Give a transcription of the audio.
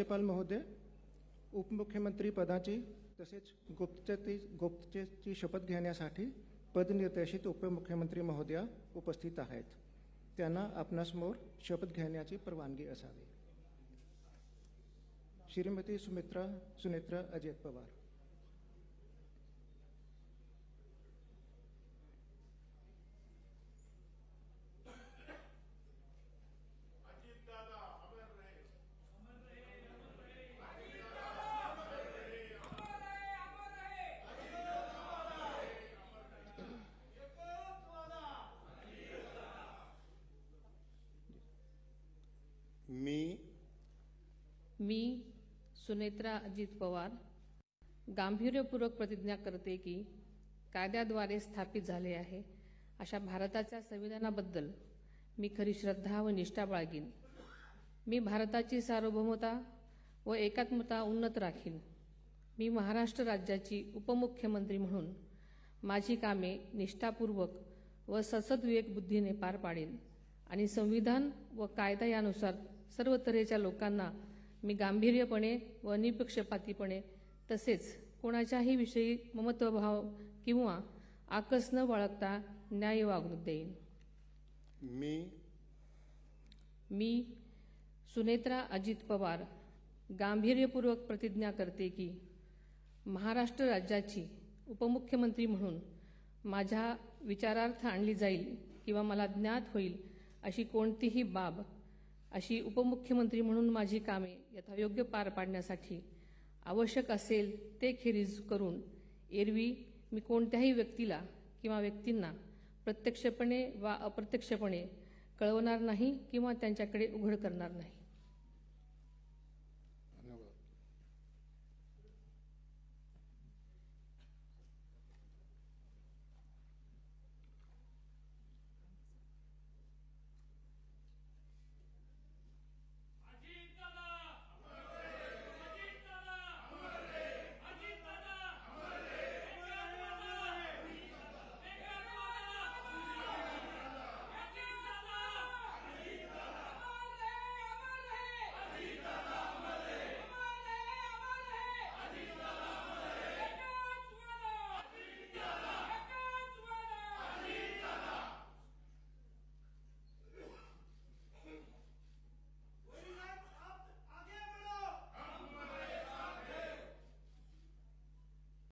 राज्यपाल महोदय, उपमुख्यमंत्री पदाची तसेच गुप्ततेची शपथ घेण्यासाठी पदनिर्देशित उपमुख्यमंत्री महोदया उपस्थित आहेत. त्यांना आपणासमोर शपथ घेण्याची परवानगी असावी. श्रीमती सुनेत्रा अजित पवार. मी सुनेत्रा अजित पवार गांभीर्यपूर्वक प्रतिज्ञा करते की कायद्याद्वारे स्थापित झाले आहे अशा भारताच्या संविधानाबद्दल मी खरी श्रद्धा व निष्ठा बाळगीन. मी भारताची सार्वभौमता व एकात्मता उन्नत राखीन. मी महाराष्ट्र राज्याची उपमुख्यमंत्री म्हणून माझी कामे निष्ठापूर्वक व सद्विवेक बुद्धीने पार पाडेन आणि संविधान व कायदा यानुसार सर्व तऱ्हेच्या लोकांना मी गांभीर्यपणे व निपक्षपातीपणे तसेच कोणाच्याही विषयी ममत्वभाव किंवा आकस न बाळगता न्याय वागणूक देईन. मी सुनेत्रा अजित पवार गांभीर्यपूर्वक प्रतिज्ञा करते की महाराष्ट्र राज्याची उपमुख्यमंत्री म्हणून माझ्या विचारार्थ आणली जाईल किंवा मला ज्ञात होईल अशी कोणतीही बाब अशी उपमुख्यमंत्री म्हणून माझी कामे यथायोग्य पार पाडण्यासाठी आवश्यक असेल ते खेरीज करून एरवी मी कोणत्याही व्यक्तीला किंवा व्यक्तींना प्रत्यक्षपणे वा अप्रत्यक्षपणे कळवणार नाही किंवा त्यांच्याकडे उघड करणार नाही.